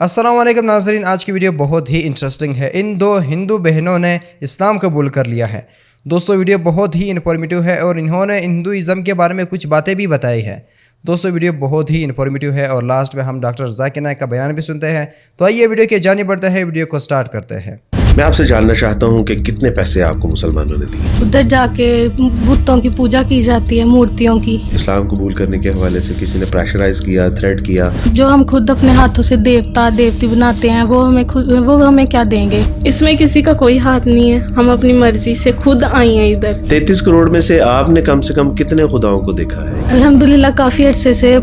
अस्सलाम वालेकुम नाज़रीन, आज की वीडियो बहुत ही इंटरेस्टिंग है। इन दो हिंदू बहनों ने इस्लाम कबूल कर लिया है। दोस्तों वीडियो बहुत ही इन्फॉर्मेटिव है और इन्होंने हिंदुइज़म के बारे में कुछ बातें भी बताई है। दोस्तों वीडियो बहुत ही इन्फॉर्मेटिव है और लास्ट में हम डॉक्टर जाकिर नाइक का बयान भी सुनते हैं। तो आइए वीडियो की जानिब बढ़ते हैं, वीडियो को स्टार्ट करते हैं। मैं आपसे जानना चाहता हूँ कि कितने पैसे आपको मुसलमानों ने दिए? उधर जाके बुतों की पूजा की जाती है, मूर्तियों की। इस्लाम कबूल करने के हवाले से किसी ने प्रेशराइज किया, थ्रेट किया? जो हम खुद अपने हाथों से देवता देवती बनाते हैं वो हमें क्या देंगे? इसमें किसी का कोई हाथ नहीं है, हम अपनी मर्जी से खुद आई हैं इधर। 33 करोड़ में से आपने कम से कम कितने खुदाओं को देखा है? अल्हम्दुलिल्लाह काफ़ी अरसे से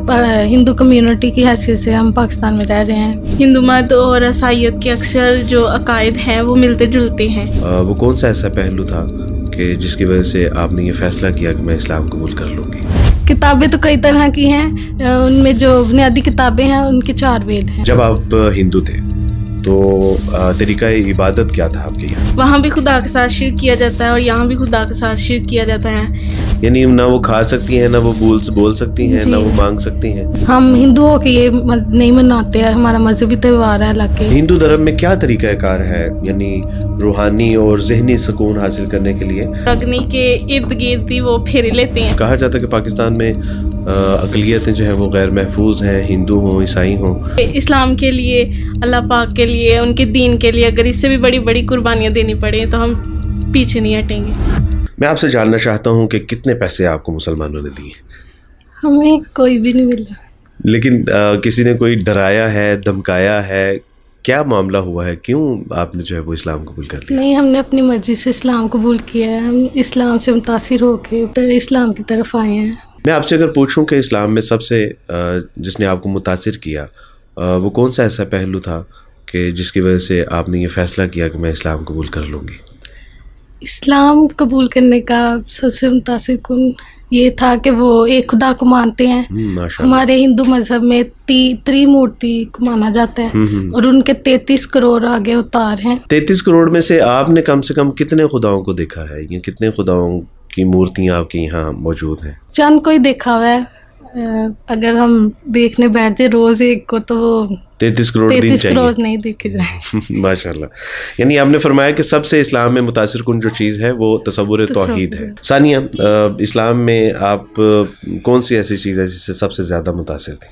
हिंदू कम्युनिटी की हैसियत से हम पाकिस्तान में रह रहे हैं। हिंदू मत और ईसाईयत के अक्सर जो अकायद हैं वो मिलते जुलते हैं। वो कौन सा ऐसा पहलू था कि जिसकी वजह से आपने ये फैसला किया कि मैं इस्लाम कबूल कर लूँगी? किताबें तो कई तरह की हैं, उनमें जो बुनियादी किताबें हैं उनके 4 वेद हैं। जब आप हिंदू थे तो तरीका इबादत क्या था आपके यहाँ? वहाँ भी खुदा के साथ शिर्क किया जाता है और यहाँ भी खुदा के साथ शिर्क किया जाता है। यानी ना वो खा सकती हैं, ना वो बोल सकती हैं, ना वो मांग सकती हैं। हम हिंदुओं के ये नहीं मनाते हैं, हमारा मजहबी त्यौहार है हालांकि। हिंदू धर्म में क्या तरीका कार है यानी रूहानी और जहनी सुकून हासिल करने के लिए? अग्नि के इर्द गिर्द ही वो फेरे लेते हैं। कहा जाता है कि पाकिस्तान में अक़लियतें जो हैं वो गैर महफूज हैं, हिंदू हों ईसाई हों। इस्लाम के लिए, अल्लाह पाक के लिए, उनके दीन के लिए अगर इससे भी बड़ी बड़ी कुर्बानियाँ देनी पड़े तो हम पीछे नहीं हटेंगे। मैं आपसे जानना चाहता हूँ कि कितने पैसे आपको मुसलमानों ने दिए? हमें कोई भी नहीं मिला। लेकिन किसी ने कोई डराया है, धमकाया है? क्या मामला हुआ है, क्यों आपने जो है वो इस्लाम कबूल कर लिया? नहीं, हमने अपनी मर्जी से इस्लाम कबूल किया है। हम इस्लाम से मुतासिर होकर इस्लाम की तरफ आए हैं। मैं आपसे अगर पूछूं कि इस्लाम में सबसे जिसने आपको मुतासिर किया वो कौन सा ऐसा पहलू था कि जिसकी वजह से आपने ये फैसला किया कि मैं इस्लाम कबूल कर लूँगी? इस्लाम कबूल करने का सबसे मुतासिर कुन ये था कि वो एक खुदा को मानते हैं। हमारे हिंदू मजहब में त्रिमूर्ति को माना जाता है और उनके 33 करोड़ आगे अवतार हैं। 33 करोड़ में से आपने कम से कम कितने खुदाओं को देखा है? ये कितने खुदाओं की मूर्तियाँ आपके यहाँ मौजूद हैं? चंद कोई देखा हुआ है। अगर हम देखने बैठते रोज एक को तो 33 करोड़ दिन चाहिए। नहीं देखे जाए। माशाल्लाह। यानी आपने फरमाया कि सबसे इस्लाम में मुतासिर कुन जो चीज़ है वो तसव्वुर तौहीद है। सानिया, इस्लाम में आप कौन सी ऐसी चीज़ है जिससे सबसे ज़्यादा मुतासिर थी?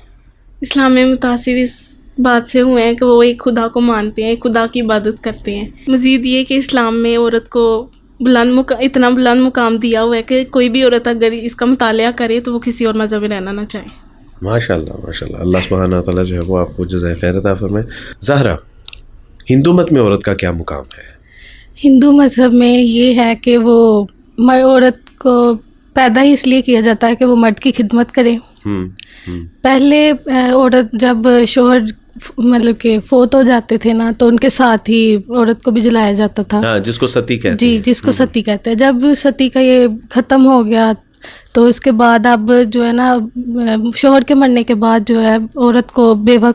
इस्लाम में मुतासिर इस बात से हुए हैं कि वो एक खुदा को मानते हैं, खुदा की इबादत करते हैं। मज़ीद ये कि इस्लाम में औरत को इतना बुलंद मुकाम दिया हुआ है कि कोई भी औरत अगर इसका मुतालिया करे तो वो किसी और मज़हब में रहना ना चाहे। माशाल्लाह माशाल्लाह। अल्लाह सुब्हानहू व तआला जो है वो आपको जज़ाए खैर अता फरमाए। ज़हरा, हिंदू मत में औरत का क्या मुकाम है? हिंदू मज़हब में ये है कि वो औरत को पैदा ही इसलिए किया जाता है कि वो मर्द की खिदमत करे। पहले औरत जब शोहर मतलब के फोत हो जाते थे ना तो उनके साथ ही औरत को भी जलाया जाता था। हाँ, जिसको सती कहते हैं। जी, जिसको सती कहते हैं। जब सती का ये ख़त्म हो गया तो उसके बाद अब जो है ना शोहर के मरने के बाद जो है औरत को बेवा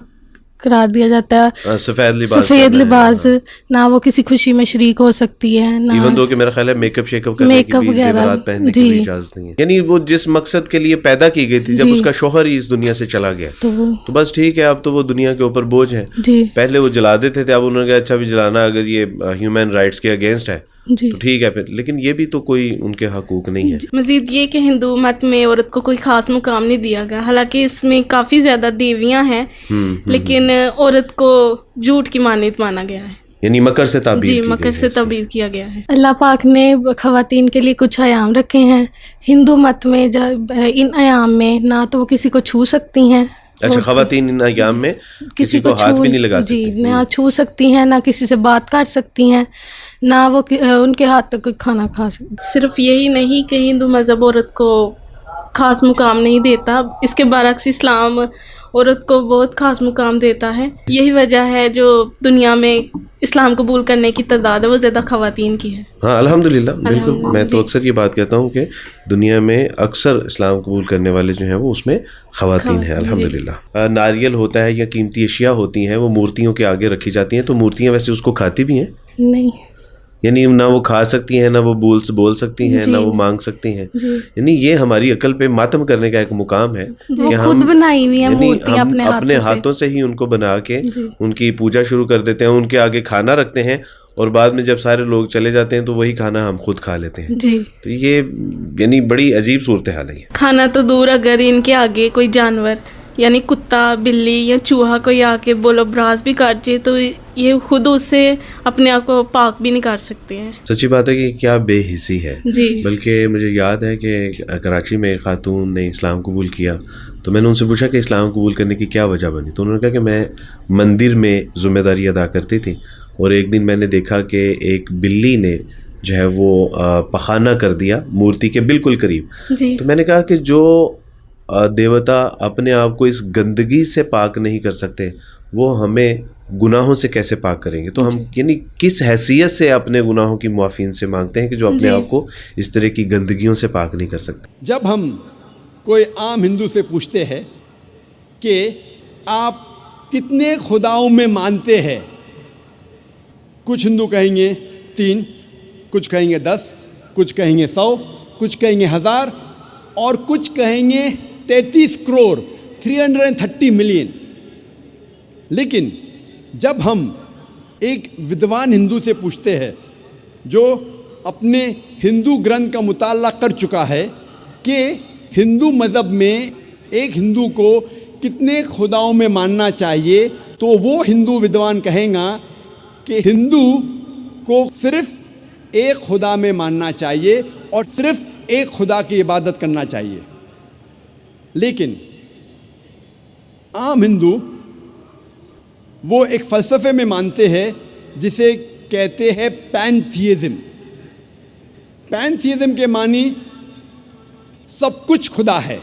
करार दिया जाता है। सफ़ेद लिबास ना वो किसी खुशी में शरीक हो सकती है ना, इवन दो कि मेरा ख्याल है मेकअप करने की भी ज़ेवरात पहनने की इजाज़त नहीं है। यानी वो जिस मकसद के लिए पैदा की गई थी, जब उसका शोहर ही इस दुनिया से चला गया तो बस ठीक है, अब तो वो दुनिया के ऊपर बोझ है। पहले वो जला देते थे, अब उन्होंने कहा अच्छा भी जलाना अगर ये ह्यूमन राइट्स के अगेंस्ट है तो ठीक है फिर, लेकिन ये भी तो कोई उनके हकूक नहीं है। मजीद ये कि हिंदू मत में औरत को कोई खास मुकाम नहीं दिया गया, हालांकि इसमें काफ़ी ज़्यादा देवियां हैं लेकिन औरत को झूठ की मानित माना गया है। यानी मकर से ताबीर जी, मकर से ताबीर किया गया है। अल्लाह पाक ने ख़वातीन के लिए कुछ आयाम रखे हैं हिंदू मत में। जब इन आयाम में ना तो वो किसी को छू सकती हैं। अच्छा, ख़वातीन इन आयाम में किसी को हाथ भी नहीं लगा सकती? जी, ना छू सकती हैं, ना किसी से बात कर सकती हैं, ना वो उनके हाथ पे कोई खाना खा सकती। सिर्फ यही नहीं कि हिंदू मज़हब औरत को ख़ास मुकाम नहीं देता, इसके बरअक्स इस्लाम औरत को बहुत ख़ास मुकाम देता है। यही वजह है जो दुनिया में इस्लाम कबूल करने की तादाद है वो ज़्यादा ख़वातीन की है। हाँ, अल्हम्दुलिल्लाह, बिल्कुल। मैं तो अक्सर ये बात कहता हूँ कि दुनिया में अक्सर इस्लाम कबूल करने वाले जो हैं वो उसमें ख़वातीन हैं, अल्हम्दुलिल्लाह। नारियल होता है या कीमती अशिया होती हैं वो मूर्तियों के आगे रखी जाती हैं, तो मूर्तियाँ वैसे उसको खाती भी हैं? नहीं। यानी ना वो खा सकती हैं, ना वो बोल सकती हैं, ना वो मांग सकती हैं। यानी ये हमारी अकल पे मातम करने का एक मुकाम है कि हम खुद बनाई हुई है मूर्ति अपने हाथों से ही उनको बना के उनकी पूजा शुरू कर देते हैं, उनके आगे खाना रखते हैं और बाद में जब सारे लोग चले जाते हैं तो वही खाना हम खुद खा लेते हैं। जी। तो ये यानी बड़ी अजीब सूरत हाल है। खाना तो दूर, अगर इनके आगे कोई जानवर यानी कुत्ता, बिल्ली या चूहा कोई आके बोलो ब्रास भी काट जाए तो ये खुद उससे अपने आप को पाक भी नहीं कर सकते हैं। सच्ची बात है कि क्या बेहिसी है जी। बल्कि मुझे याद है कि कराची में एक खातून ने इस्लाम कबूल किया तो मैंने उनसे पूछा कि इस्लाम कबूल करने की क्या वजह बनी, तो उन्होंने कहा कि मैं मंदिर में ज़िम्मेदारी अदा करती थी और एक दिन मैंने देखा कि एक बिल्ली ने जो है वो पखाना कर दिया मूर्ति के बिल्कुल करीब। तो मैंने कहा कि जो देवता अपने आप को इस गंदगी से पाक नहीं कर सकते वो हमें गुनाहों से कैसे पाक करेंगे। तो हम यानी किस हैसियत से अपने गुनाहों की मुआफ़ी इनसे मांगते हैं कि जो अपने आप को इस तरह की गंदगियों से पाक नहीं कर सकते। जब हम कोई आम हिंदू से पूछते हैं कि आप कितने खुदाओं में मानते हैं, कुछ हिंदू कहेंगे 3, कुछ कहेंगे 10, कुछ कहेंगे 100, कुछ कहेंगे 1000 और कुछ कहेंगे 33 करोड़ 330 मिलियन। लेकिन जब हम एक विद्वान हिंदू से पूछते हैं जो अपने हिंदू ग्रंथ का मुताला कर चुका है कि हिंदू मज़हब में एक हिंदू को कितने खुदाओं में मानना चाहिए, तो वो हिंदू विद्वान कहेगा कि हिंदू को सिर्फ एक खुदा में मानना चाहिए और सिर्फ एक खुदा की इबादत करना चाहिए। लेकिन आम हिंदू वो एक फ़लसफ़े में मानते हैं जिसे कहते हैं पैंथीइज़्म। पैंथीइज़्म के मानी सब कुछ खुदा है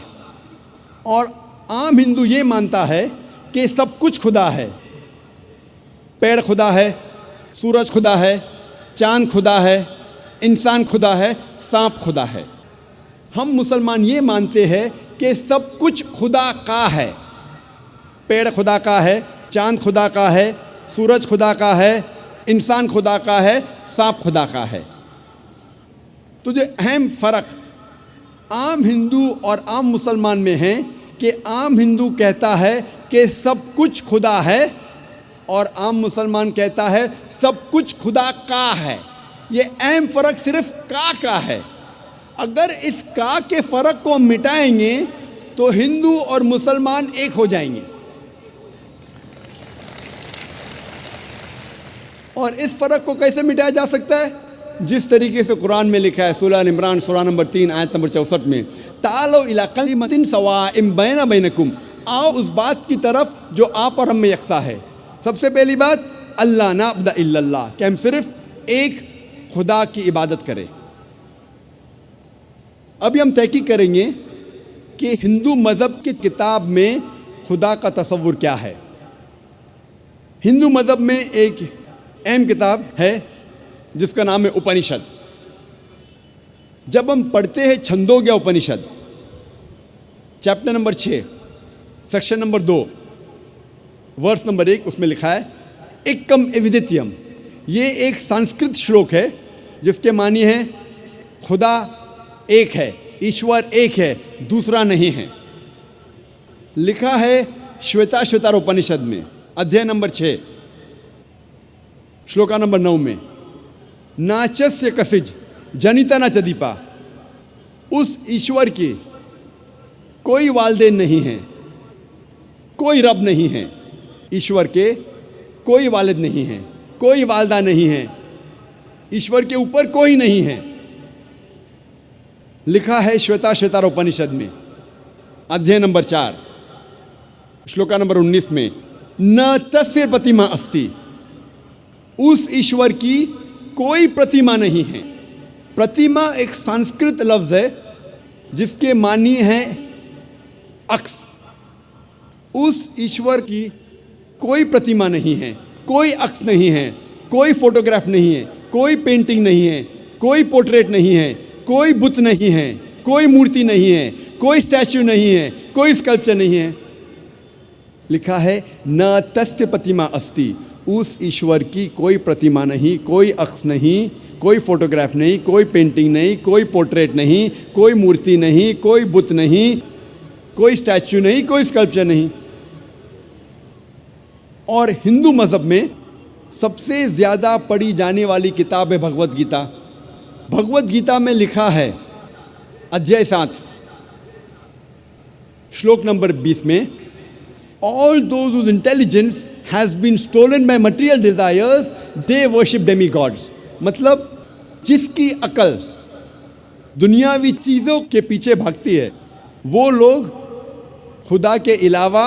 और आम हिंदू ये मानता है कि सब कुछ खुदा है। पेड़ खुदा है, सूरज खुदा है, चांद खुदा है, इंसान खुदा है, सांप खुदा है। हम मुसलमान ये मानते हैं कि सब कुछ खुदा का है। पेड़ खुदा का है, चांद खुदा का है, सूरज खुदा का है, इंसान खुदा का है, सांप खुदा का है। तो जो अहम फ़र्क आम हिंदू और आम मुसलमान में है कि आम हिंदू कहता है कि सब कुछ खुदा है और आम मुसलमान कहता है सब कुछ खुदा का है। ये अहम फ़र्क सिर्फ का है। अगर इस का के फ़र्क को मिटाएंगे तो हिंदू और मुसलमान एक हो जाएंगे। और इस फ़र्क को कैसे मिटाया जा सकता है? जिस तरीके से कुरान में लिखा है, सूरह इमरान सूरह नंबर 3 आयत नंबर 64 में, तालो इला कलिमतिन सवाइम बैना बैनकुम, आओ उस बात की तरफ जो आप और हम में यकसा है। सबसे पहली बात, अल्लाह नाबुद इल्लल्लाह, कि हम सिर्फ एक खुदा की इबादत करें। अभी हम तहकीक करेंगे कि हिंदू मज़हब की किताब में खुदा का तसव्वुर क्या है। हिंदू मज़हब में एक अहम किताब है जिसका नाम है उपनिषद। जब हम पढ़ते हैं Chandogya Upanishad chapter number 6 section number 2 verse number 1, उसमें लिखा है एकम एविदित्यम। ये एक संस्कृत श्लोक है जिसके मानी है खुदा एक है, ईश्वर एक है, दूसरा नहीं है। लिखा है श्वेताश्वतर उपनिषद में अध्याय नंबर 6 श्लोका नंबर 9 में, नाचस्य कसिज जनिता न चदीपा, उस ईश्वर की कोई वालदेन नहीं है, कोई रब नहीं है। ईश्वर के कोई वालिद नहीं है, कोई वालदा नहीं है, ईश्वर के ऊपर कोई नहीं है। लिखा है श्वेताश्वतर उपनिषद में अध्याय नंबर 4 श्लोका नंबर 19 में, न तस्य प्रतिमा अस्ति, उस ईश्वर की कोई प्रतिमा नहीं है। प्रतिमा एक संस्कृत लफ्ज़ है जिसके मानी है अक्स। उस ईश्वर की कोई प्रतिमा नहीं है, कोई अक्स नहीं है, कोई फोटोग्राफ नहीं है, कोई पेंटिंग नहीं है, कोई पोर्ट्रेट नहीं है, कोई बुत नहीं है, कोई मूर्ति नहीं है, कोई स्टैच्यू नहीं है, कोई स्कल्पचर नहीं है। लिखा है न तस्य प्रतिमा अस्ति, उस ईश्वर की कोई प्रतिमा नहीं, कोई अक्स नहीं, कोई फोटोग्राफ नहीं, कोई पेंटिंग नहीं, कोई पोर्ट्रेट नहीं, कोई मूर्ति नहीं, कोई बुत नहीं, कोई स्टैच्यू नहीं, कोई स्कल्पचर नहीं। और हिंदू मज़हब में सबसे ज़्यादा पढ़ी जाने वाली किताब है भगवत गीता। भगवत गीता में लिखा है अध्याय 7 श्लोक नंबर 20 में, all those whose intelligence has been stolen by material desires they worship demigods. मतलब जिसकी अकल दुनियावी चीज़ों के पीछे भागती है वो लोग खुदा के अलावा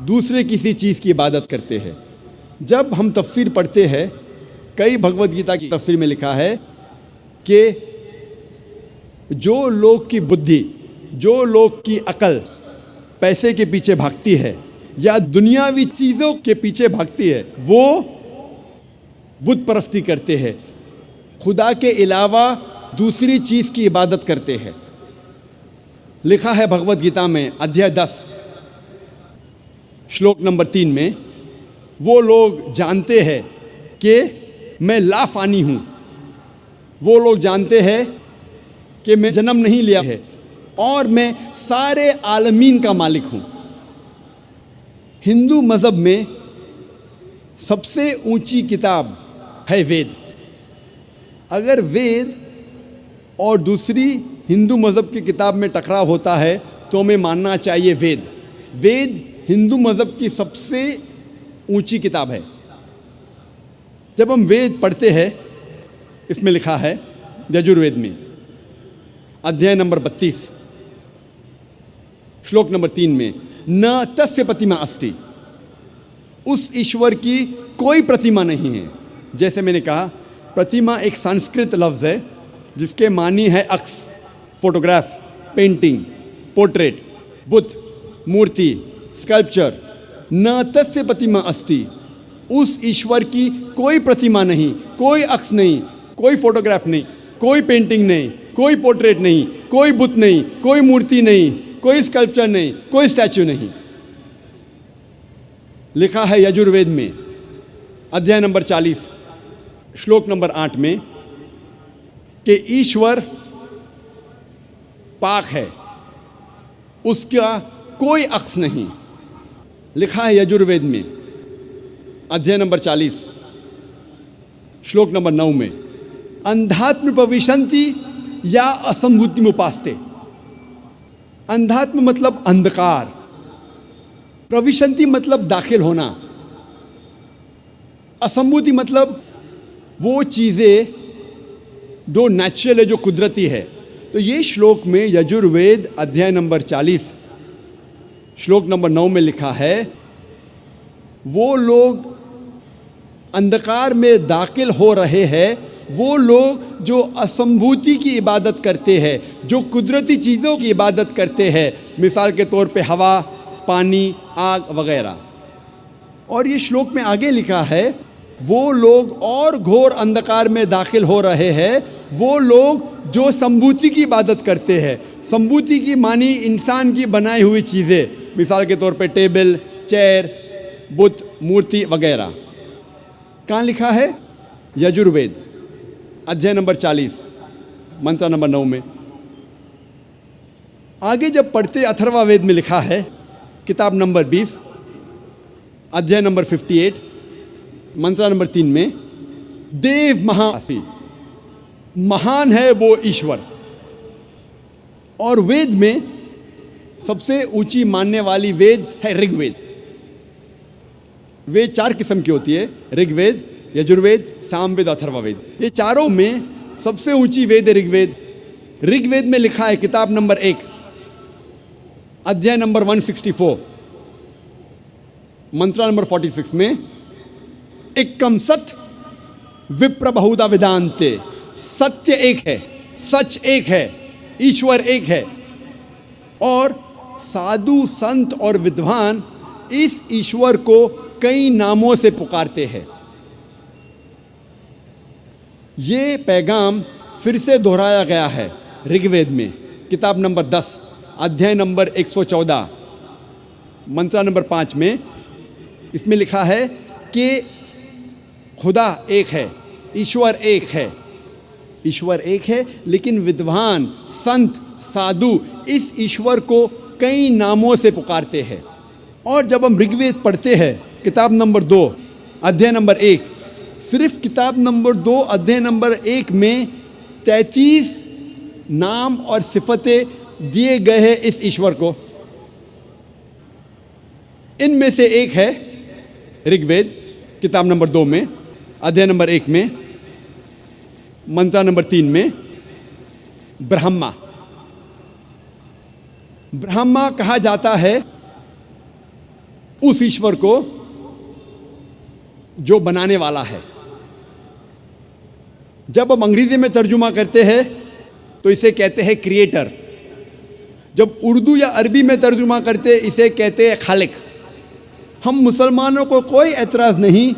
दूसरे किसी चीज़ की इबादत करते हैं। जब हम तफसीर पढ़ते हैं, कई भगवत गीता की तफसीर में लिखा है कि जो लोग की बुद्धि, जो लोग की अकल पैसे के पीछे भागती है या दुनियावी चीज़ों के पीछे भागती है, वो बुत परस्ती करते हैं, खुदा के अलावा दूसरी चीज़ की इबादत करते हैं। लिखा है भगवत गीता में अध्याय 10 श्लोक नंबर 3 में, वो लोग जानते हैं कि मैं लाफानी हूँ, वो लोग जानते हैं कि मैं जन्म नहीं लिया है और मैं सारे आलमीन का मालिक हूँ। हिंदू मज़हब में सबसे ऊंची किताब है वेद। अगर वेद और दूसरी हिंदू मज़हब की किताब में टकराव होता है तो हमें मानना चाहिए वेद। वेद हिंदू मज़हब की सबसे ऊंची किताब है। जब हम वेद पढ़ते हैं, इसमें लिखा है यजुर्वेद में अध्याय नंबर 32 श्लोक नंबर 3 में, न तस्य प्रतिमा अस्ति, उस ईश्वर की कोई प्रतिमा नहीं है। जैसे मैंने कहा, प्रतिमा एक संस्कृत लफ्ज़ है जिसके मानी है अक्स, फोटोग्राफ, पेंटिंग, पोर्ट्रेट, बुत, मूर्ति, स्कल्पचर। न तस्य प्रतिमा अस्ति, उस ईश्वर की कोई प्रतिमा नहीं, कोई अक्स नहीं, कोई फोटोग्राफ नहीं, कोई पेंटिंग नहीं, कोई पोर्ट्रेट नहीं, कोई बुत नहीं, कोई मूर्ति नहीं, कोई स्कल्पचर नहीं, कोई स्टैच्यू नहीं। लिखा है यजुर्वेद में अध्याय नंबर 40 श्लोक नंबर 8 में कि ईश्वर पाक है, उसका कोई अक्स नहीं। लिखा है यजुर्वेद में अध्याय नंबर 40 श्लोक नंबर 9 में, अंधात्म प्रविशन्ति या असंभूति उपास्ते। अंधात्म मतलब अंधकार, प्रविशन्ति मतलब दाखिल होना, असंभूति मतलब वो चीज़ें जो नेचुरल है, जो कुदरती है। तो ये श्लोक में यजुर्वेद अध्याय नंबर 40 श्लोक नंबर 9 में लिखा है, वो लोग अंधकार में दाखिल हो रहे हैं, वो लोग जो असंभूति की इबादत करते हैं, जो कुदरती चीज़ों की इबादत करते हैं, मिसाल के तौर पे हवा, पानी, आग वगैरह। और ये श्लोक में आगे लिखा है, वो लोग और घोर अंधकार में दाखिल हो रहे हैं, वो लोग जो संभूति की इबादत करते हैं। संभूति की मानी इंसान की बनाई हुई चीज़ें, मिसाल के तौर पे टेबल, चेयर, बुत, मूर्ति वगैरह। कहाँ लिखा है? यजुर्वेद अध्याय नंबर 40 मंत्र नंबर 9 में। आगे जब पढ़ते अथर्ववेद में लिखा है किताब नंबर 20 अध्याय नंबर 58 मंत्र नंबर 3 में, देव महासी, महान है वो ईश्वर। और वेद में सबसे ऊंची मानने वाली वेद है ऋग्वेद। वेद 4 किस्म की होती है, ऋग्वेद, यजुर्वेद, सामवेद, अथर्ववेद। ये चारों में सबसे ऊंची वेद है ऋग्वेद। ऋग्वेद में लिखा है किताब नंबर 1 अध्याय नंबर 164 मंत्र नंबर 46 में, एकम सत्य विप्र बहुधा वेदांते, सत्य एक है, सच एक है, ईश्वर एक है। और साधु संत और विद्वान इस ईश्वर को कई नामों से पुकारते हैं। ये पैगाम फिर से दोहराया गया है ऋग्वेद में किताब नंबर 10 अध्याय नंबर 114 मंत्र नंबर 5 में इसमें लिखा है कि खुदा एक है, ईश्वर एक है। ईश्वर एक है, लेकिन विद्वान, संत, साधु इस ईश्वर को कई नामों से पुकारते हैं। और जब हम ऋग्वेद पढ़ते हैं किताब नंबर 2 अध्याय नंबर 1, सिर्फ किताब नंबर 2 अध्याय नंबर 1 में 33 नाम और सिफतें दिए गए हैं इस ईश्वर को। इनमें से एक है ऋग्वेद किताब नंबर 2 में अध्याय नंबर 1 में मंत्र नंबर 3 में ब्रह्मा। ब्रह्मा कहा जाता है उस ईश्वर को जो बनाने वाला है। जब हम अंग्रेजी में तर्जुमा करते हैं तो इसे कहते हैं क्रिएटर। जब उर्दू या अरबी में तर्जुमा करते इसे कहते हैं खालिक। हम मुसलमानों को कोई एतराज़ नहीं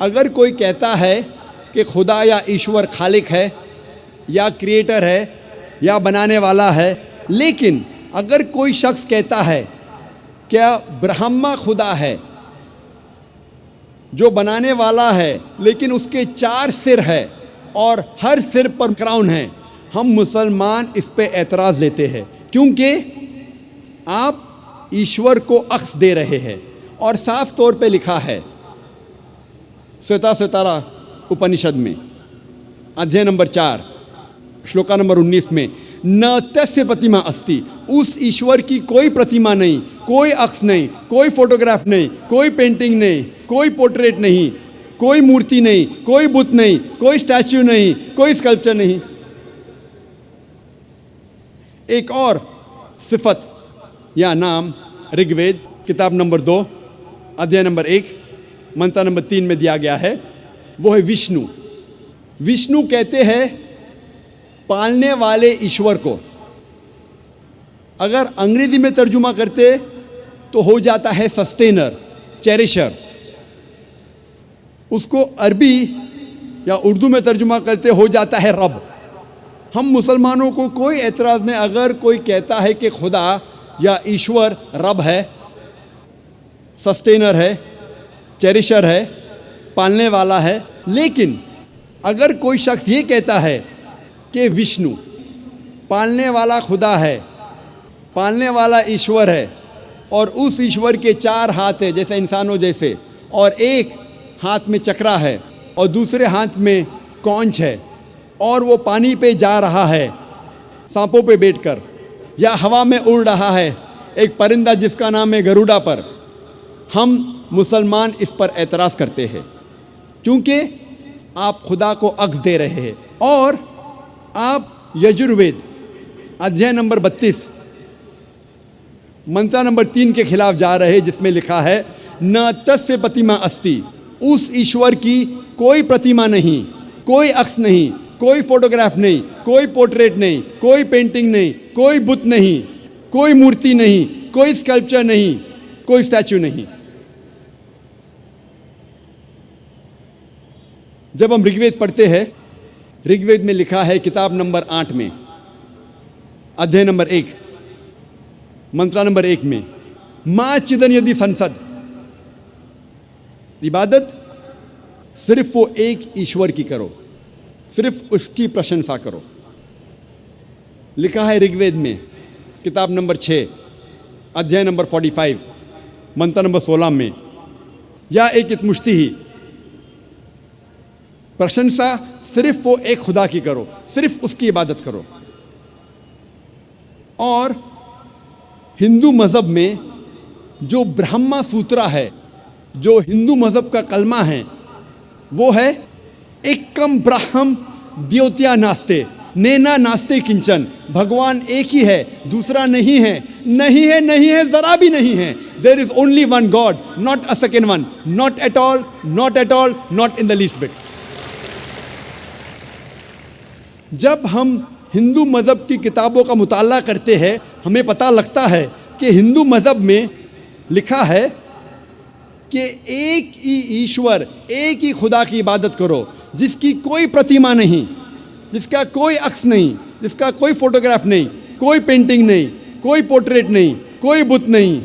अगर कोई कहता है कि खुदा या ईश्वर खालिक है या क्रिएटर है या बनाने वाला है, लेकिन अगर कोई शख्स कहता है क्या ब्रह्मा खुदा है जो बनाने वाला है लेकिन उसके 4 सिर है और हर सिर पर क्राउन है, हम मुसलमान इस पे एतराज़ लेते हैं क्योंकि आप ईश्वर को अक्स दे रहे हैं। और साफ तौर पे लिखा है श्वेता उपनिषद में अध्याय नंबर 4 श्लोका नंबर 19 में, न तस्य प्रतिमा अस्ति, उस ईश्वर की कोई प्रतिमा नहीं, कोई अक्स नहीं, कोई फोटोग्राफ नहीं, कोई पेंटिंग नहीं, कोई पोर्ट्रेट नहीं, कोई मूर्ति नहीं, कोई बुत नहीं, कोई स्टैच्यू नहीं, कोई स्कल्पचर नहीं। एक और सिफत या नाम ऋग्वेद किताब नंबर 2 अध्याय नंबर 1 मंत्र नंबर 3 में दिया गया है, वो है विष्णु। विष्णु कहते हैं पालने वाले ईश्वर को। अगर अंग्रेजी में तर्जुमा करते तो हो जाता है सस्टेनर, चेरिशर। उसको अरबी या उर्दू में तर्जुमा करते हो जाता है रब। हम मुसलमानों को कोई एतराज़ नहीं अगर कोई कहता है कि खुदा या ईश्वर रब है, सस्टेनर है, चेरिशर है, पालने वाला है। लेकिन अगर कोई शख्स ये कहता है कि विष्णु पालने वाला खुदा है, पालने वाला ईश्वर है और उस ईश्वर के 4 हाथ है जैसे इंसानों जैसे, और एक हाथ में चक्रा है और दूसरे हाथ में कौंच है और वो पानी पे जा रहा है सांपों पे बैठकर, या हवा में उड़ रहा है एक परिंदा जिसका नाम है गरुड़ा पर, हम मुसलमान इस पर एतराज़ करते हैं क्योंकि आप खुदा को अक्स दे रहे हैं। और आप यजुर्वेद अध्याय नंबर 32 मंत्र नंबर 3 के खिलाफ जा रहे हैं जिसमें लिखा है न तस्य प्रतिमा अस्ति, उस ईश्वर की कोई प्रतिमा नहीं, कोई अक्स नहीं, कोई फोटोग्राफ नहीं, कोई पोर्ट्रेट नहीं, कोई पेंटिंग नहीं, कोई बुत नहीं, कोई मूर्ति नहीं, कोई स्कल्पचर नहीं, कोई स्टैच्यू नहीं। जब हम ऋग्वेद पढ़ते हैं, ऋग्वेद में लिखा है किताब नंबर 8 में अध्याय नंबर 1 मंत्र नंबर 1 में, माँ चिदन यदि संसद, इबादत सिर्फ वो एक ईश्वर की करो, सिर्फ उसकी प्रशंसा करो। लिखा है ऋग्वेद में किताब नंबर 6 अध्याय नंबर 45 मंत्र नंबर 16 में, या एक मुश्ती ही, प्रशंसा सिर्फ वो एक खुदा की करो, सिर्फ उसकी इबादत करो। और हिंदू मज़हब में जो ब्रह्मा सूत्रा है, जो हिंदू मज़हब का कलमा है, वो है एकम ब्रह्म द्योत्या नास्ते नेना नास्ते किंचन, भगवान एक ही है, दूसरा नहीं है, नहीं है, नहीं है, जरा भी नहीं है। There is only one god, not a second one, not at all, not at all, not in the least bit. जब हम हिंदू मज़हब की किताबों का मुताला करते हैं, हमें पता लगता है कि हिंदू मज़हब में लिखा है कि एक ही ईश्वर, एक ही खुदा की इबादत करो, जिसकी कोई प्रतिमा नहीं, जिसका कोई अक्स नहीं, जिसका कोई फोटोग्राफ नहीं, कोई पेंटिंग नहीं, कोई पोर्ट्रेट नहीं, कोई बुत नहीं,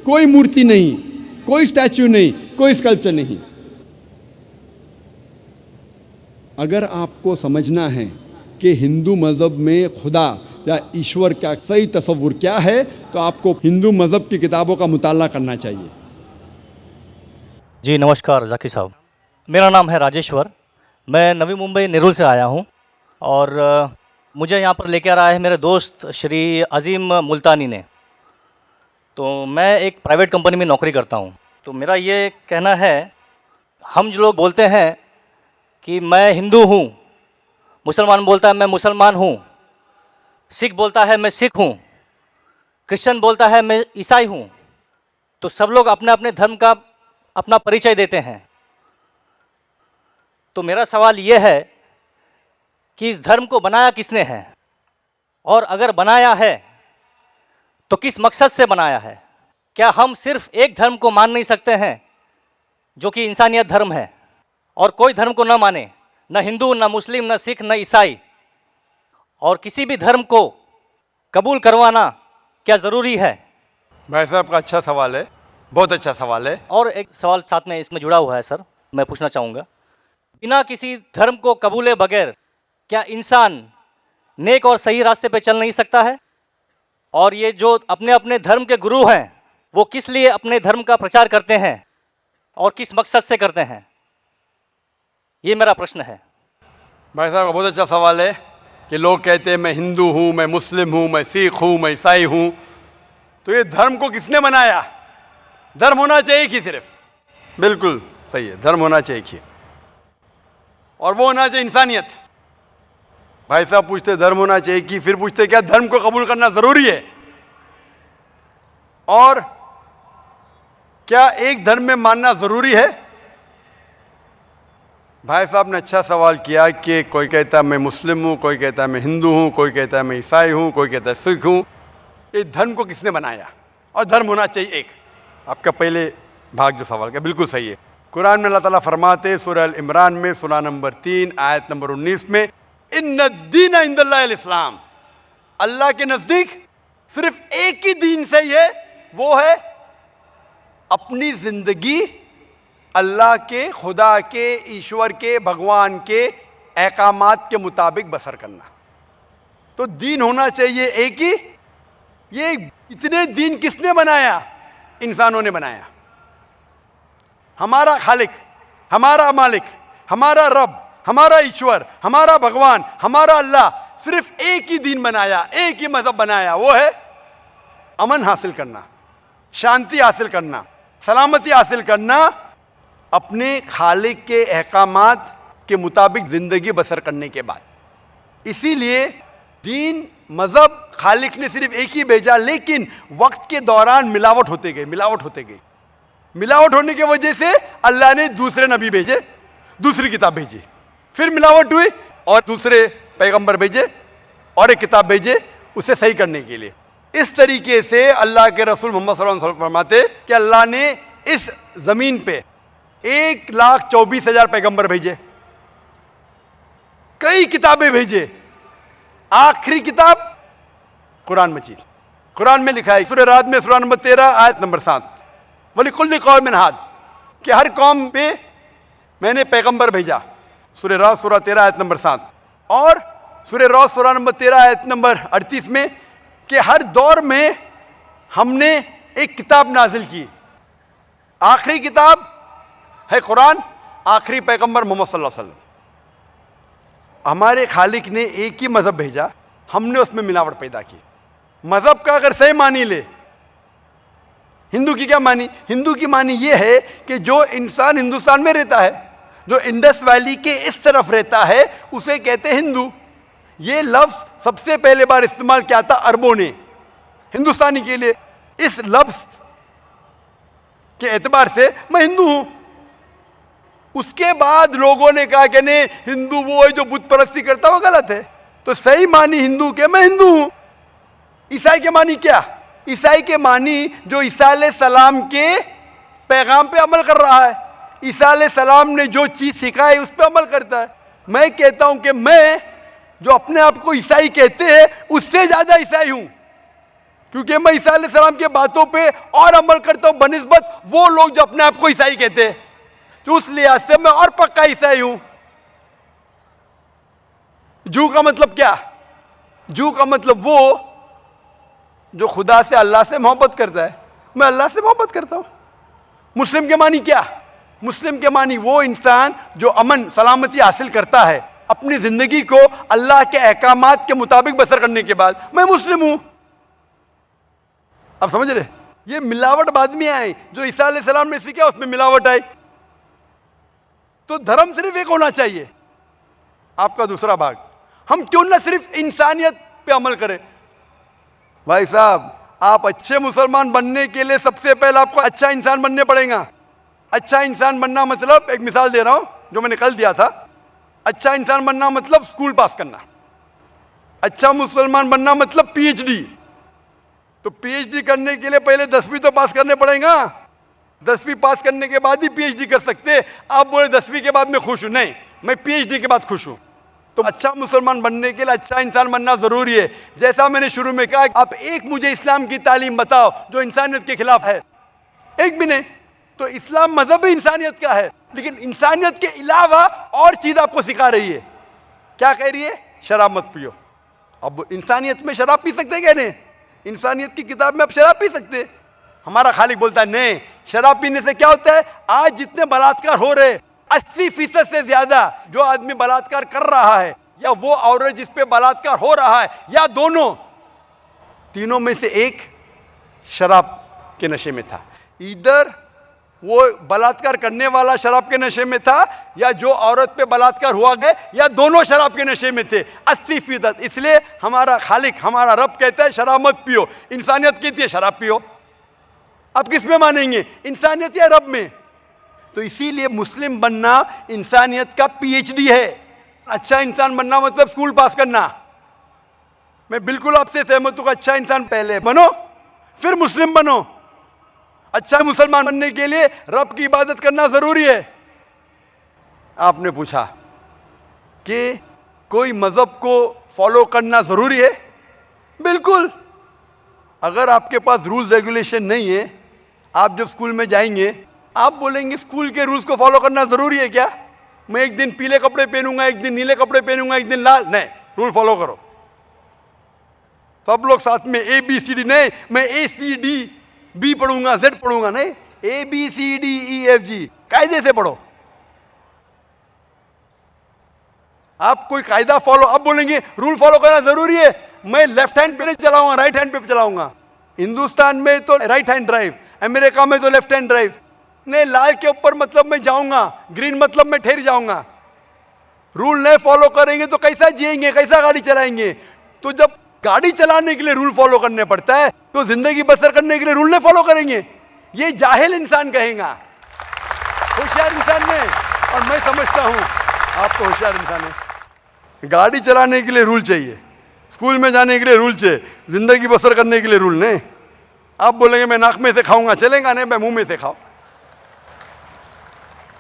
कोई मूर्ति नहीं, कोई स्टैच्यू नहीं, कोई स्कल्पचर नहीं। अगर आपको समझना है कि हिंदू मज़हब में खुदा या ईश्वर का सही तस्वुर क्या है, तो आपको हिंदू मज़हब की किताबों का मुताला करना चाहिए। जी नमस्कार जाकिर साहब, मेरा नाम है राजेश्वर। मैं नवी मुंबई नेरुल से आया हूँ और मुझे यहाँ पर लेकर आया है मेरे दोस्त श्री अजीम मुल्तानी ने। तो मैं एक प्राइवेट कंपनी में नौकरी करता हूँ। तो मेरा ये कहना है, हम जो लोग बोलते हैं कि मैं हिंदू हूँ, मुसलमान बोलता है मैं मुसलमान हूँ, सिख बोलता है मैं सिख हूँ, क्रिश्चियन बोलता है मैं ईसाई हूँ, तो सब लोग अपने अपने धर्म का अपना परिचय देते हैं। तो मेरा सवाल ये है कि इस धर्म को बनाया किसने है, और अगर बनाया है तो किस मकसद से बनाया है। क्या हम सिर्फ एक धर्म को मान नहीं सकते हैं जो कि इंसानियत धर्म है, और कोई धर्म को न माने, न हिंदू, न मुस्लिम, न सिख, न ईसाई, और किसी भी धर्म को कबूल करवाना क्या ज़रूरी है? भाई साहब का अच्छा सवाल है, बहुत अच्छा सवाल है। और एक सवाल साथ में इसमें जुड़ा हुआ है सर, मैं पूछना चाहूँगा, बिना किसी धर्म को कबूले बगैर क्या इंसान नेक और सही रास्ते पे चल नहीं सकता है? और ये जो अपने अपने धर्म के गुरु हैं, वो किस लिए अपने धर्म का प्रचार करते हैं और किस मकसद से करते हैं? ये मेरा प्रश्न है। भाई साहब का बहुत अच्छा सवाल है कि लोग कहते हैं मैं हिंदू हूँ, मैं मुस्लिम हूँ, मैं सिख हूँ, मैं ईसाई हूँ। तो ये धर्म को किसने बनाया? धर्म होना चाहिए कि सिर्फ, बिल्कुल सही है, धर्म होना चाहिए कि, और वो होना चाहिए इंसानियत। भाई साहब पूछते धर्म होना चाहिए कि, फिर पूछते क्या धर्म को कबूल करना जरूरी है, और क्या एक धर्म में मानना जरूरी है? भाई साहब ने अच्छा सवाल किया कि कोई कहता है मैं मुस्लिम हूँ, कोई कहता है मैं हिंदू हूँ, कोई कहता है मैं ईसाई हूँ, कोई कहता है सिख हूँ। ये धर्म को किसने बनाया, और धर्म होना चाहिए एक। आपका पहले भाग जो सवाल का बिल्कुल सही है। कुरान में अल्लाह ताला फरमाते सूरह अल इमरान में सूरा नंबर 3 आयत नंबर 19 में, इन्ना दीन इंदल्लाहिल इस्लाम, अल्लाह के नज़दीक सिर्फ एक ही दीन सही है, वो है अपनी जिंदगी अल्लाह के, खुदा के, ईश्वर के, भगवान के अहकामात के मुताबिक बसर करना। तो दीन होना चाहिए एक ही। ये इतने दीन किसने बनाया? इंसानों ने बनाया। हमारा खालिक, हमारा मालिक, हमारा रब, हमारा ईश्वर, हमारा भगवान, हमारा अल्लाह सिर्फ एक ही दीन बनाया, एक ही मजहब बनाया, वो है अमन हासिल करना, शांति हासिल करना, सलामती हासिल करना, अपने खालिक के अहकामात के मुताबिक जिंदगी बसर करने के बाद। इसीलिए दीन, मजहब खालिक ने सिर्फ एक ही भेजा, लेकिन वक्त के दौरान मिलावट होते गए, मिलावट होते गई। मिलावट होने की वजह से अल्लाह ने दूसरे नबी भेजे, दूसरी किताब भेजी, फिर मिलावट हुई और दूसरे पैगंबर भेजे और एक किताब भेजे उसे सही करने के लिए। इस तरीके से अल्लाह के रसूल मोहम्मद सल्लल्लाहु अलैहि वसल्लम फरमाते कि अल्लाह ने इस जमीन पे 1,24,000 पैगंबर भेजे, कई किताबें भेजे, आखिरी किताब कुरान मजीद। कुरान में लिखा है सूरह राद में सूरा नंबर 13 आयत नंबर 7, वलिकुल्लि कौमिन हाद, कि हर कौम पे मैंने पैगंबर भेजा। सूरह राद सूरा 13 आयत नंबर 7, और सूरह राद सूरा नंबर 13 आयत नंबर 38 में कि हर दौर में हमने एक किताब नाजिल की, आखिरी किताब है कुरान, आखिरी पैगंबर मोहम्मद सल्लल्लाहु अलैहि वसल्लम। हमारे खालिक ने एक ही मजहब भेजा, हमने उसमें मिलावट पैदा की। मजहब का अगर सही मानी ले, हिंदू की क्या मानी? हिंदू की मानी ये है कि जो इंसान हिंदुस्तान में रहता है, जो इंडस वैली के इस तरफ रहता है, उसे कहते हैं हिंदू। ये लफ्ज सबसे पहले बार इस्तेमाल किया था अरबों ने हिंदुस्तानी के लिए। इस लफ्ज के एतबार से मैं हिंदू हूं। उसके बाद लोगों ने कहा कि नहीं, हिंदू वो है जो बुत परस्ती करता, वो गलत है। तो सही मानी हिंदू के मैं हिंदू हूं। ईसाई के मानी क्या? ईसाई के मानी जो ईसा अलैहिस्सलाम के पैगाम पे अमल कर रहा है, ईसा अलैहिस्सलाम ने जो चीज सिखाई उस पर अमल करता है। मैं कहता हूं कि मैं जो अपने आप को ईसाई कहते हैं उससे ज्यादा ईसाई हूं, क्योंकि मैं ईसा अलैहिस्सलाम के बातों पे और अमल करता हूं बनिस्बत वो लोग जो अपने आप को ईसाई कहते हैं, तो उस लिहाज से मैं और पक्का ईसाई हूं। जू का मतलब क्या? जू का मतलब वो जो खुदा से, अल्लाह से मोहब्बत करता है। मैं अल्लाह से मोहब्बत करता हूं। मुस्लिम के मानी क्या? मुस्लिम के मानी वो इंसान जो अमन सलामती हासिल करता है अपनी जिंदगी को अल्लाह के अहकामात के मुताबिक बसर करने के बाद। मैं मुस्लिम हूं। आप समझ रहे? ये मिलावट बाद में आई, जो ईसा अलैहिस्सलाम ने सीखा उसमें मिलावट आई। तो धर्म सिर्फ एक होना चाहिए। आपका दूसरा भाग, हम क्यों ना सिर्फ इंसानियत पे अमल करें। भाई साहब, आप अच्छे मुसलमान बनने के लिए सबसे पहले आपको अच्छा इंसान बनने पड़ेगा। अच्छा इंसान बनना मतलब, एक मिसाल दे रहा हूं जो मैंने कल दिया था। अच्छा इंसान बनना मतलब स्कूल पास करना। अच्छा मुसलमान बनना मतलब पीएचडी। तो पीएचडी करने के लिए पहले 10वीं तो पास करने पड़ेगा। 10वीं पास करने के बाद ही पीएचडी कर सकते। आप बोले 10वीं के बाद मैं खुश हूं, नहीं, मैं पीएचडी के बाद खुश हूं। तो अच्छा मुसलमान बनने के लिए अच्छा इंसान बनना जरूरी है। जैसा मैंने शुरू में कहा, आप एक मुझे इस्लाम की तालीम बताओ जो इंसानियत के खिलाफ है, एक भी नहीं। तो इस्लाम मजहब इंसानियत का है, लेकिन इंसानियत के अलावा और चीज आपको सिखा रही है। क्या कह रही है? शराब मत पियो। अब इंसानियत में शराब पी सकते क्या? नहीं, इंसानियत की किताब में आप शराब पी सकते। हमारा खालिक बोलता है नहीं, शराब पीने से क्या होता है? आज जितने बलात्कार हो रहे, 80% से ज्यादा जो आदमी बलात्कार कर रहा है, या वो औरत जिस पे बलात्कार हो रहा है, या दोनों, तीनों में से एक शराब के नशे में था। इधर वो बलात्कार करने वाला शराब के नशे में था, या जो औरत पे बलात्कार हुआ गया, या दोनों शराब के नशे में थे, 80%। इसलिए हमारा खालिक, हमारा रब कहता है शराब मत पियो। इंसानियत कहती है शराब पियो। आप किस में मानेंगे, इंसानियत या रब में? तो इसीलिए मुस्लिम बनना इंसानियत का पीएचडी है। अच्छा इंसान बनना मतलब स्कूल पास करना। मैं बिल्कुल आपसे सहमत हूं। अच्छा इंसान पहले बनो, फिर मुस्लिम बनो। अच्छा मुसलमान बनने के लिए रब की इबादत करना जरूरी है। आपने पूछा कि कोई मजहब को फॉलो करना जरूरी है? बिल्कुल। अगर आपके पास रूल्स रेगुलेशन नहीं है, आप जब स्कूल में जाएंगे आप बोलेंगे स्कूल के रूल्स को फॉलो करना जरूरी है क्या? मैं एक दिन पीले कपड़े पहनूंगा, एक दिन नीले कपड़े पहनूंगा, एक दिन लाल। नहीं, रूल फॉलो करो। सब लोग साथ में ABCD, नहीं मैं ACDB पढ़ूंगा, Z पढ़ूंगा, नहीं ABCDEFG, कायदे से पढ़ो। आप कोई कायदा फॉलो, अब बोलेंगे रूल फॉलो करना जरूरी है, मैं लेफ्ट हैंड पे नहीं चलाऊंगा, राइट हैंड पे चलाऊंगा। हिंदुस्तान में तो राइट हैंड ड्राइव, अमेरिका में तो लेफ्ट हैंड ड्राइव। नहीं, लाल के ऊपर मतलब मैं जाऊंगा, ग्रीन मतलब मैं ठहर जाऊंगा। रूल नहीं फॉलो करेंगे तो कैसा जिएंगे, कैसा गाड़ी चलाएंगे? तो जब गाड़ी चलाने के लिए रूल फॉलो करने पड़ता है, तो जिंदगी बसर करने के लिए रूल नहीं फॉलो करेंगे? ये जाहिल इंसान कहेगा। होशियार इंसान ने, और मैं समझता हूं आप तो होशियार इंसान है। गाड़ी चलाने के लिए रूल चाहिए, स्कूल में जाने के लिए रूल चाहिए, जिंदगी बसर करने के लिए रूल नहीं। आप बोलेंगे मैं नाक में से खाऊंगा, चलेगा नहीं, मैं मुंह में से खाओ।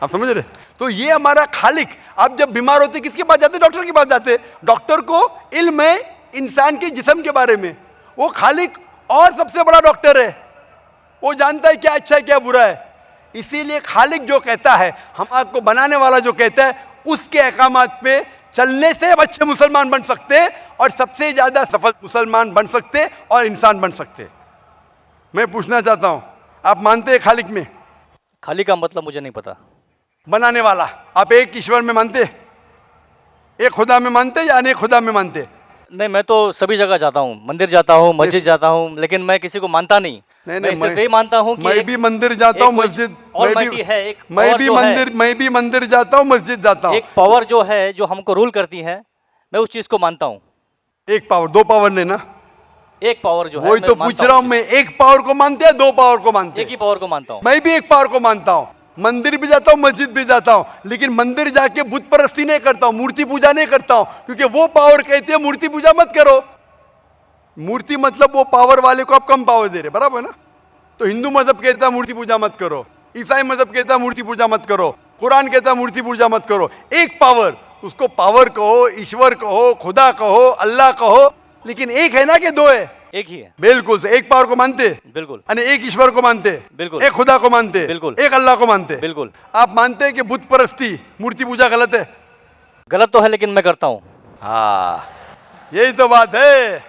आप समझ रहे? तो ये हमारा खालिक। आप जब बीमार होते किसके पास जाते? डॉक्टर के पास जाते। डॉक्टर को इल्म है इंसान के जिस्म के बारे में। वो खालिक और सबसे बड़ा डॉक्टर है, वो जानता है क्या अच्छा है क्या बुरा है। इसीलिए खालिक जो कहता है, हम आपको बनाने वाला जो कहता है, उसके अहकामात पे चलने से अच्छे मुसलमान बन सकते और सबसे ज्यादा सफल मुसलमान बन सकते और इंसान बन सकते। मैं पूछना चाहता हूं, आप मानते हैं खालिक में? खालिक का मतलब मुझे नहीं पता। बनाने वाला, आप एक ईश्वर में मानते, एक खुदा में मानते या अनेक खुदा में मानते? नहीं, मैं तो सभी जगह जाता हूँ, मंदिर जाता हूँ, मस्जिद जाता हूँ, लेकिन मैं किसी को मानता नहीं। मैं सिर्फ यही मानता हूँ कि मैं भी मंदिर जाता हूँ, मस्जिद, मैं भी मंदिर जाता हूँ, मस्जिद जाता हूँ। एक पावर जो है, जो हमको रूल करती है, मैं उस चीज को मानता हूँ। एक पावर, दो पावर नहीं ना, एक पावर जो है। वही तो पूछ रहा हूँ मैं, एक पावर को मानते हैं, दो पावर को मानते हैं? एक ही पावर को मानता हूँ। मैं भी एक पावर को मानता हूँ। मंदिर भी जाता हूँ, मस्जिद भी जाता हूँ, लेकिन मंदिर जाके बुत परस्ती नहीं करता हूँ, मूर्ति पूजा नहीं करता हूँ, क्योंकि वो पावर कहती है मूर्ति पूजा मत करो। मूर्ति मतलब वो पावर वाले को आप कम पावर दे रहे, बराबर ना? तो हिंदू मजहब कहता है मूर्ति पूजा मत करो, ईसाई मजहब कहता है मूर्ति पूजा मत करो, कुरान कहता है मूर्ति पूजा मत करो। एक पावर, उसको पावर कहो, ईश्वर कहो, खुदा कहो, अल्लाह कहो, लेकिन एक है ना कि दो है? एक ही है, बिल्कुल से एक पावर को मानते, बिल्कुल, यानी एक ईश्वर को मानते, बिल्कुल, एक खुदा को मानते, बिल्कुल, एक अल्लाह को मानते, बिल्कुल। आप मानते हैं कि बुत परस्ती, मूर्ति पूजा गलत है? गलत तो है लेकिन मैं करता हूँ। हाँ, यही तो बात है।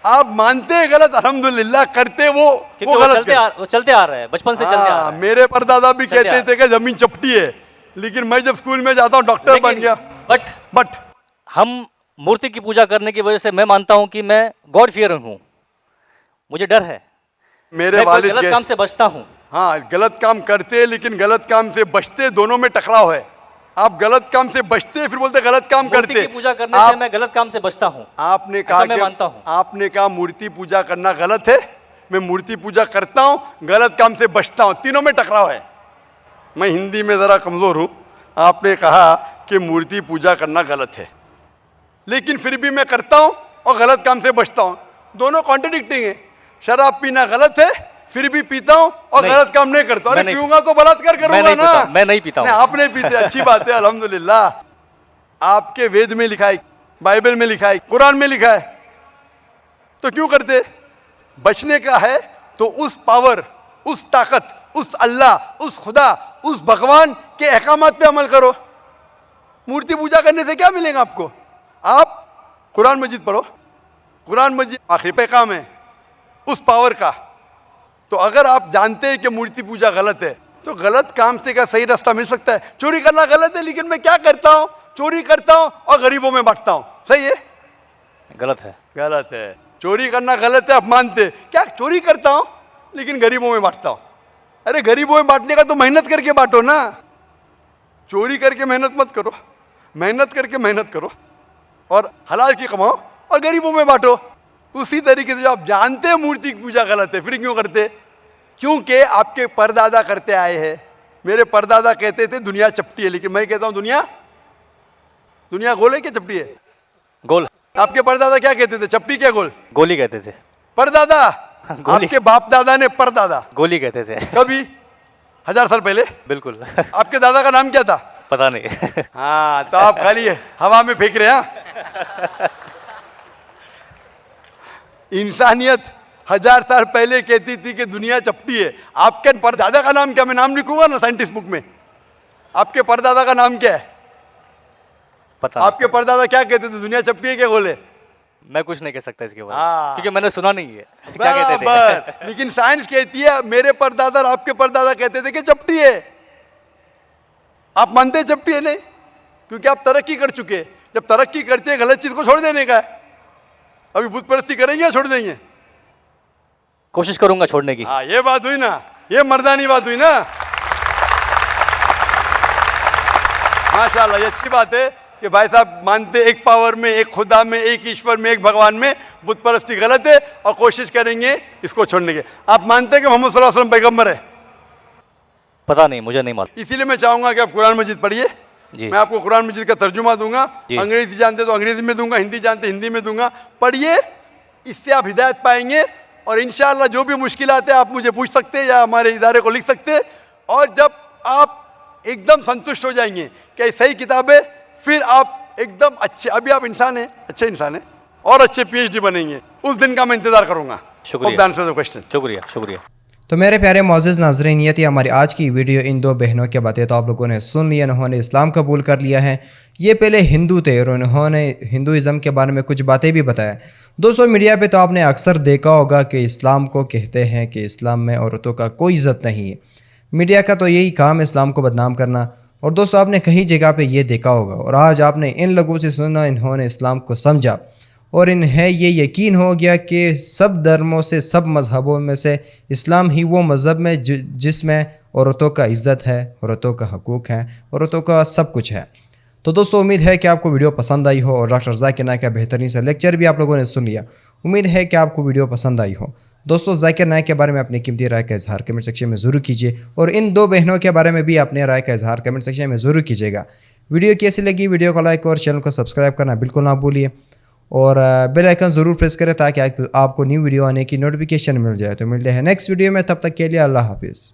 आप मानते हैं गलत, अल्हम्दुलिल्लाह, करते वो गलत चलते आ रहा है, बचपन से चलते आ रहा है। मेरे परदादा भी कहते थे कि जमीन चपटी है, लेकिन मैं जब स्कूल में जाता हूँ डॉक्टर बन गया। बट हम मूर्ति की पूजा करने की वजह से मैं मानता हूँ कि मैं गॉड फियरिंग हूँ, मुझे डर है, मेरे वालिद गलत काम से बचता हूँ। हाँ, गलत काम करते लेकिन गलत काम से बचते, दोनों में टकराव है। आप गलत काम से बचते फिर बोलते गलत काम करते। मूर्ति की पूजा करने से मैं गलत काम से बचता हूँ, आपने कहा, मैं मानता हूँ। आपने कहा मूर्ति पूजा करना गलत है, मैं मूर्ति पूजा करता हूँ, गलत काम से बचता हूँ, तीनों में टकराव है। मैं हिंदी में जरा कमजोर हूँ। आपने कहा कि मूर्ति पूजा करना गलत है, लेकिन फिर भी मैं करता हूँ और गलत काम से बचता हूँ, दोनों कॉन्ट्रडिक्टिंग है। शराब पीना गलत है, फिर भी पीता हूँ और गलत काम नहीं करता। अरे पीऊंगा तो बलात्कार करूंगा ना। मैं नहीं पीता हूँ। आपने पीते, अच्छी बात है, अल्हम्दुलिल्लाह। आपके वेद में लिखा है, बाइबल में लिखा है, कुरान में लिखा है, तो क्यों करते? बचने का है तो उस पावर, उस ताकत, उस अल्लाह, उस खुदा, उस भगवान के अहकामात पे अमल करो। मूर्ति पूजा करने से क्या मिलेगा आपको? आप कुरान मजीद पढ़ो, कुरान मजीद आखिरी पैगाम है उस पावर का। तो अगर आप जानते हैं कि मूर्ति पूजा गलत है, तो गलत काम से क्या सही रास्ता मिल सकता है? चोरी करना गलत है, लेकिन मैं क्या करता हूँ? चोरी करता हूँ और गरीबों में बांटता हूँ, सही है? गलत है, गलत है। चोरी करना गलत है, आप मानते, क्या चोरी करता हूँ लेकिन गरीबों में बांटता हूँ। अरे गरीबों में बांटने का तो मेहनत करके बांटो ना, चोरी करके मेहनत मत करो, मेहनत करके मेहनत करो और हलाल की कमाओ और गरीबों में बांटो। उसी तरीके से जो आप जानते हैं मूर्ति की पूजा गलत है, फिर क्यों करते? क्योंकि आपके परदादा करते आए हैं। मेरे परदादा कहते थे दुनिया चपटी है, लेकिन मैं कहता हूं दुनिया गोल है क्या चपटी है? गोल। आपके परदादा क्या कहते थे? चपटी क्या गोल? गोली कहते थे। परदादा? आपके बाप दादा ने परदादा गोली कहते थे। कभी 1000 साल पहले? बिल्कुल। आपके दादा का नाम क्या था? पता नहीं। हाँ, तो आप खाली हवा में फेंक रहे हैं। इंसानियत 1000 साल पहले कहती थी कि दुनिया चपटी है। आपके परदादा का नाम क्या? मैं नाम लिखूंगा ना साइंटिस्ट बुक में। आपके परदादा का नाम क्या है? पता आपके परदादा क्या कहते थे? दुनिया चपटी है क्या गोल है? मैं कुछ नहीं कह सकता इसके बारे में, क्योंकि मैंने सुना नहीं है क्या कहते थे। लेकिन साइंस कहती है, मेरे परदादा और आपके परदादा कहते थे कि चपटी है। आप मानते हैं चपटी है? नहीं, क्योंकि आप तरक्की कर चुके। जब तरक्की करते हैं, गलत चीज को छोड़ देने का है। अभी बुत परस्ती करेंगे या छोड़ देंगे? कोशिश करूंगा छोड़ने की। हाँ, ये बात हुई ना, ये मर्दानी बात हुई ना। माशाल्लाह, ये अच्छी बात है कि भाई साहब मानते एक पावर में, एक खुदा में, एक ईश्वर में, एक भगवान में। बुत परस्ती गलत है और कोशिश करेंगे इसको छोड़ने की। आप मानते हैं कि मोहम्मद सल्लल्लाहु अलैहि वसल्लम पैगंबर है? पता नहीं, मुझे नहीं मालूम। इसीलिए मैं चाहूंगा कि आप कुरान मजीद पढ़िए। मैं आपको कुरान मजीद का तर्जुमा दूंगा। अंग्रेजी जानते तो अंग्रेजी में दूंगा, हिंदी जानते हिंदी में दूंगा। पढ़िए, इससे आप हिदायत पाएंगे और इंशाअल्लाह जो भी मुश्किलात है आप मुझे पूछ सकते हैं या हमारे इदारे को लिख सकते हैं। और जब आप एकदम संतुष्ट हो जाएंगे कि सही किताब है, फिर आप एकदम अच्छे, अभी आप इंसान हैं, अच्छे इंसान हैं और अच्छे PhD बनेंगे। उस दिन का मैं इंतजार करूंगा। शुक्रिया, शुक्रिया, शुक्रिया। तो मेरे प्यारे मोअज़्ज़िज़ नाज़रीन, ये थी हमारी आज की वीडियो। इन दो बहनों की बातें तो आप लोगों ने सुन लिया। इन्होंने इस्लाम कबूल कर लिया है। ये पहले हिंदू थे और इन्होंने हिंदुइज़म के बारे में कुछ बातें भी बताया। दोस्तों, मीडिया पे तो आपने अक्सर देखा होगा कि इस्लाम को कहते हैं कि इस्लाम में औरतों का कोई इज़्ज़त नहीं है। मीडिया का तो यही काम है इस्लाम को बदनाम करना। और दोस्तों, आपने कहीं जगह पे ये देखा होगा और आज आपने इन लोगों से सुना, इन्होंने इस्लाम को समझा और इन्हें ये यकीन हो गया कि सब धर्मों से, सब मज़हबों में से इस्लाम ही वो मज़हब में जिसमें औरतों का इज़्ज़त है, औरतों का हकूक़ है, औरतों का सब कुछ है। तो दोस्तों, उम्मीद है कि आपको वीडियो पसंद आई हो और डॉक्टर ज़ाकिर नायक का बेहतरीन सा लेक्चर भी आप लोगों ने सुन लिया। उम्मीद है कि आपको वीडियो पसंद आई हो। दोस्तों, ज़ाकिर नायक के बारे में अपनी कीमती राय का इजहार कमेंट सेक्शन में ज़रूर कीजिए और इन दो बहनों के बारे में भी अपने राय का इजहार कमेंट सेक्शन में ज़रूर कीजिएगा। वीडियो कैसी लगी, वीडियो को लाइक और चैनल को सब्सक्राइब करना बिल्कुल ना भूलिए और बेल आइकन ज़रूर प्रेस करें ताकि आपको न्यू वीडियो आने की नोटिफिकेशन मिल जाए। तो मिलते हैं नेक्स्ट वीडियो में, तब तक के लिए अल्लाह हाफिज़।